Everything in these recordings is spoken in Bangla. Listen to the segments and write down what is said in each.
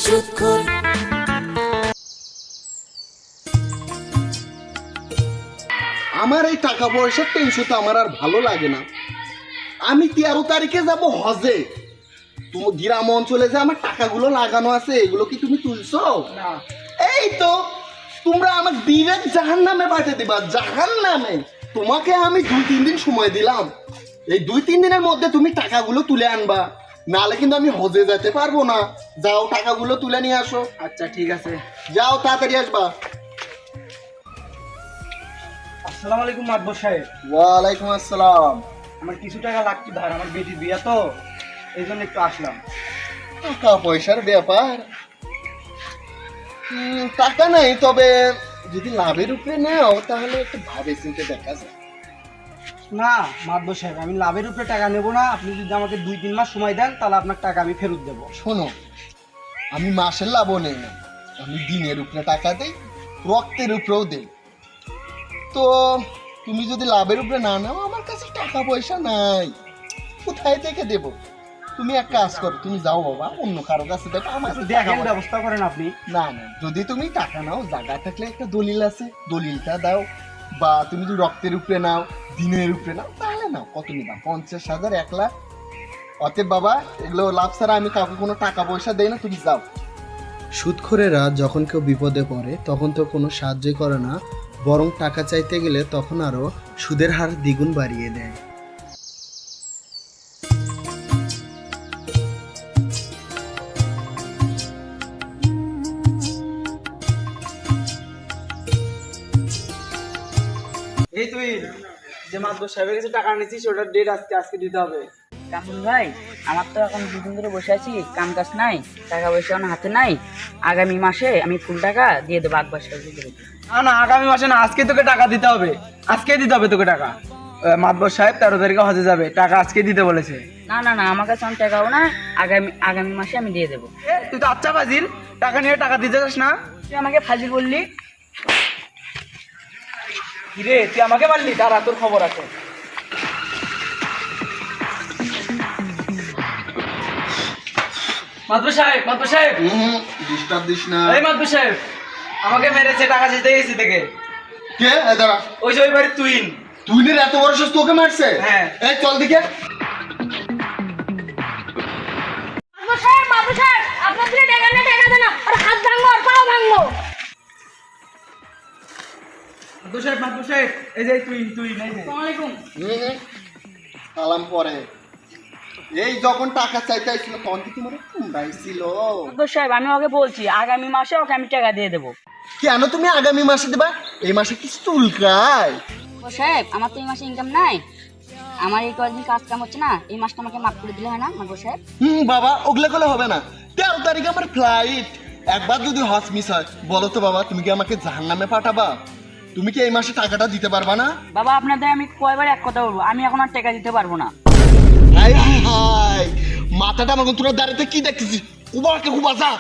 সুদখোর। আমার এই টাকা পয়সার টেনশন তো আমার আর ভালো লাগে না। আমি 13 তারিখে যাব হজে। তুমি গ্রাম অঞ্চলে যে আমার টাকাগুলো লাগানো আছে এগুলো কি তুমি তুলছো? না। এই তো তোমরা আমাকে ডিরেক্ট জাহান্নামে পাঠিয়ে দিবা, জাহান্নামে। তোমাকে আমি 2-3 দিন সময় দিলাম, এই 2-3 দিনের মধ্যে তুমি টাকাগুলো তুলে আনবা, নাহলে কিন্তু আমি হজে যেতে পারবো না। যাও টাকাগুলো তুলে নিয়ে আসো। আচ্ছা ঠিক আছে। যাও তাড়াতাড়ি আসবা। আসসালামু আলাইকুম মাতবর সাহেব। ওয়ালাইকুম আসসালাম। আমার কিছু টাকা লাগতো ধার, আমার বেটির বিয়ে তো, এই জন্য একটু আসলাম। টাকা পয়সার ব্যাপার, টাকা নাই, তবে যদি লাভের উপরে নাও তাহলে একটু ভাবে চিন্তে দেখা যায়। না মাতবর সাহেব, আমি লাভের উপরে টাকা নেব না। আপনি যদি আমাকে 2-3 মাস সময় দেন তাহলে আপনার টাকা আমি ফেরত দেবো। শোনো, আমি মাসের লাভও নেই না, আমি দিনের উপরে টাকা দেই, রক্তের উপরেও দেই। তো তুমি যদি লাভের উপরে না নাও, আমার কাছে টাকা পয়সা নাই, কোথায় থেকে দেব? তুমি এক কাজ করো, তুমি যাও বাবা, অন্য কারো কাছে দেখো, আমার একটু কাছে টাকা দেখেন, পয়সা- ব্যবস্থা করেন আপনি। না না, যদি তুমি টাকা নাও, জায়গা থাকলে একটা দলিল আছে, দলিলটা দাও। বা তুমি যদি রক্তের উপরে নাও, দিনের উপরে নাও, তাহলে নাও। কত নিবা? 50,000, 1 লাখ? অতএব বাবা, এগুলো লাভ ছাড়া আমি কাউকে কোনো টাকা পয়সা দেই না, তুমি যাও। সুদখোরেরা যখন কেউ বিপদে পড়ে তখন তো কোনো সাহায্যই করে না, বরং টাকা চাইতে গেলে তখন আরও সুদের হার দ্বিগুণ বাড়িয়ে দেয়। এই তুই যে মাতবর সাহেবের কাছে টাকা নিয়েছিস, ওটার ডেট আজকে দিতে হবে। কামরুল ভাই, আমার তো এখন দুদিন ধরে বসে আছি, কাম কাজ নাই, টাকা পয়সা আমার হাতে নাই। আগামী মাসে আমি ফুল টাকা দিয়ে দেবো, আকবর সাহেবকে দিয়ে দেবো। না না, আগামী মাসে না, আজকে তোকে টাকা দিতে হবে, আজকে দিতে হবে তোকে টাকা। মাতবর সাহেব 13 তারিখে হজে যাবে, টাকা আজকে দিতে বলেছে। না না না, আমার কাছে আমার টাকাও না, আগামী মাসে আমি দিয়ে দেবো। তুই তো আচ্ছা ফাজিল, টাকা নিয়ে টাকা দিতে যাস না। তুই আমাকে ফাজিল বললি? কিরে তুই আমাকে মারলি? দাঁড়া, তোর খবর আছে। মাতবর সাহেব, মাতবর সাহেব, ডিস্টার্ব দিস না। এই মাতবর সাহেব, আমাকে মেরেছে, টাকা দিতে গেছি থেকে। কে? এই দাঁড়া। ওই যে ওই বাড়ির তুইন। তুইনের এত বড় সাহস, তোকে মারছে? হ্যাঁ। এই চল দিকে। মাতবর সাহেব, আপনার দিকে টাকা না, টাকা দেন না, আর হাত ভাঙবো আর পাও ভাঙবো। মাতবর সাহেব, মাতবর সাহেব, এই যে তুইন, এই যে। আসসালামু আলাইকুম। সালাম পরে। এই যখন টাকা চাইতে আসছিল তখন কি তোমার কুমড়াইছিল? আকবর সাহেব, আমি ওকে বলছি আগামী মাসে ওকে আমি টাকা দিয়ে দেবো। কেন তুমি আগামী মাসে দেবা? এই মাসে কি চুলকায়? আকবর সাহেব, আমার তো এই মাসে ইনকাম নাই, আমার এই কয়েকদিন কাজ কাম হচ্ছে না, এই মাসটা আমাকে মাফ করে দিলে হয় না আকবর সাহেব? বাবা, ওগুলো করলে হবে না। 13 তারিখে আমার ফ্লাইট। একবার যদি হজ মিস হয়, বলো তো বাবা, তুমি কি আমাকে জাহান্নামে পাঠাবা? তুমি কি এই মাসে টাকাটা দিতে পারবা না? বাবা, আপনাদের আমি কয়বার এক কথা বলবো, আমি এখন আর টাকা দিতে পারবো না। হাই হাই, মাথাটা আমার তোরা দাঁড়াতে কি দেখতেছিস? কুবাকে কুবাসা।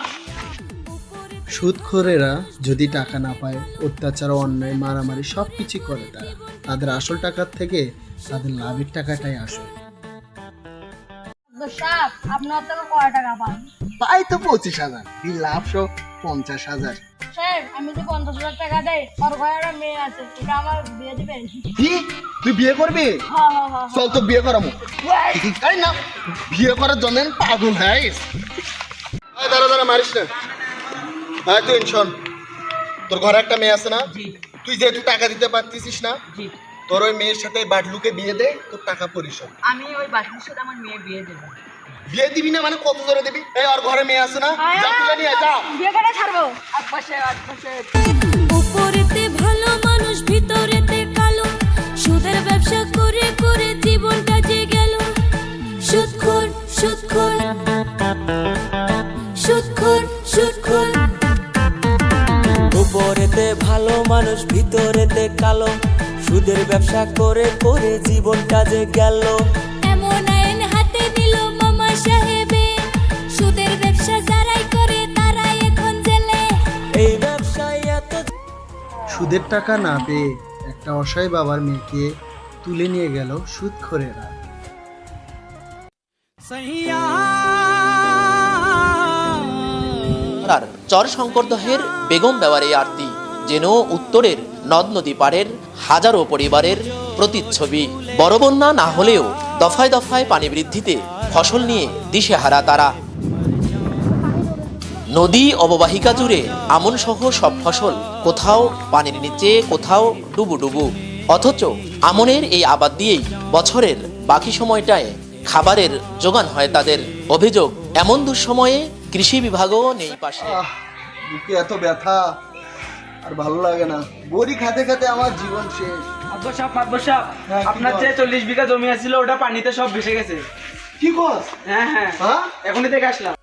সুদখোরেরা যদি টাকা না পায়, অত্যাচার, অন্যায়, মারামারি সব কিছু করে তারা। তাদের আসল টাকার থেকে তাদের লাভের টাকাটাই আসল। মাতবর সাহেব, আপনার থেকে কয় টাকা পান? তাই তো 25,000, এই লাভ সহ 50,000। সাহেব, আমি তো 50,000 টাকা দেই, আর ঘরে একটা মেয়ে আছে, এটা আমার বিয়ে দিবেন? কি? তুই বিয়ে করবি? হ্যাঁ হ্যাঁ হ্যাঁ। চল তো বিয়ে করামু। এই না, বিয়ে করার জন্য পাগল হ্যাইস। দাঁড়া দাঁড়া, মারিস না। হ্যাঁ তুই শোন, তোর ঘরে একটা মেয়ে আছে না? তুই যেহেতু টাকা দিতে পারতিস না, জি। তোর ওই মেয়ের সাথে বাটলুকে বিয়ে দে, তোর টাকা পরিশোধ। আমি ওই বাসনের সাথে আমার মেয়ে বিয়ে দেবো। বিয়ে দিবি না মানে কত ধরে দিবি? এই ওর ঘরে মেয়ে আছে না, যা তুলে নিয়ে আয়, যা। বিয়ে করে ছাড়বো। আকবর সাহেব, আকবর সাহেব। উপরেতে ভালো মানুষ, ভিতরেতে কালো, সুদের ব্যবসা করে করে জীবনটা যে গেল। সুদখোর, সুদখোর, সুদখোর, সুদখোর। উপরেতে ভালো মানুষ, ভিতরেতে কালো, সুদের ব্যবসা করে করে জীবনটা যে গেল। এমন আইন হাতে নিল মামা সাহেবে, সুদের ব্যবসা যারাই করে তারাই এখন জেলে। এই ব্যবসায় এত সুদের টাকা না পেয়ে একটা অসহায় বাবার মেয়েকে তুলে নিয়ে গেল সুদখোরেরা। উপজেলার চর শঙ্করদহের বেগম বেওয়ারে আরতি যেন উত্তরের নদ নদী পাড়ের হাজারো পরিবারের প্রতিচ্ছবি। বড় বন্যা না হলেও দফায় দফায় পানি বৃদ্ধিতে ফসল নিয়ে দিশেহারা তারা। নদী অববাহিকা জুড়ে আমন সহ সব ফসল কোথাও পানির নিচে, কোথাও ডুবু। অথচ আমনের এই আবাদ দিয়েই বছরের বাকি সময়টায় খাবারের যোগান হয় তাদের। অভিযোগ, এমন দুঃসময়ে কৃষি বিভাগও নেই পাশে। বুকে এত ব্যথা আর ভালো লাগে না, বড়ি খাতে খাতে আমার জীবন শেষ। মাতবর সাহেব, হ্যাঁ, কি আপনার বল? যে 40 বিঘা জমি আছিল ওটা পানিতে সব ভেসে গেছে। কি কর? হ্যাঁ, হ্যাঁ? এখনই দেখে আসলাম।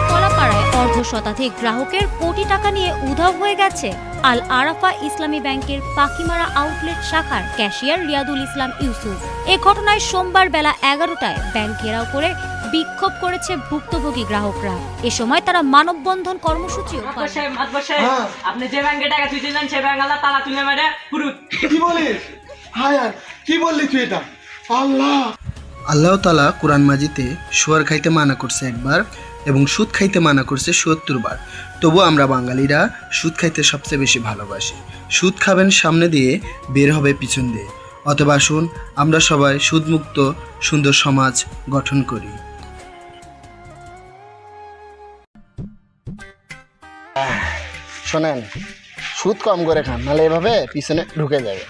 কলাপাড়ায় অর্ধশতাধিক গ্রাহকের কোটি টাকা নিয়ে উধাও হয়ে গেছে আল আরাফা ইসলামী ব্যাংকের পাখিমারা আউটলেট শাখার ক্যাশিয়ার রিয়াদুল ইসলাম ইউসুফ। এ ঘটনায় সোমবার বেলা 11টায় ব্যাংক ঘেরাও করে বিক্ষোভ করেছে ভুক্তভোগী গ্রাহকরা। এ সময় তারা মানববন্ধন কর্মসূচিও পালন করে। হ্যাঁ। আপনি যে ব্যাংকে টাকা তুলছিলেন সে ব্যাংক আল্লাহ তালা তুলে মেরে পুরুত। কি বলিস? হায় আর কি বললি তুই এটা? আল্লাহ আল্লাহ তাআলা কোরআন মাজিদে শুয়ার খাইতে মানা করছে একবার এবং সুদ খাইতে মানা করছে ৭০ বার। তবু আমরা বাঙালিরা সুদ খাইতে সবচেয়ে বেশি ভালোবাসি। সুদ খাবেন সামনে দিয়ে, বের হবে পিছন দিয়ে। অথবা আসুন আমরা সবাই সুদমুক্ত সুন্দর সমাজ গঠন করি। শোনেন, সুদ কম করে খান, নাহলে এভাবে পিছনে ঢুকে যাবে।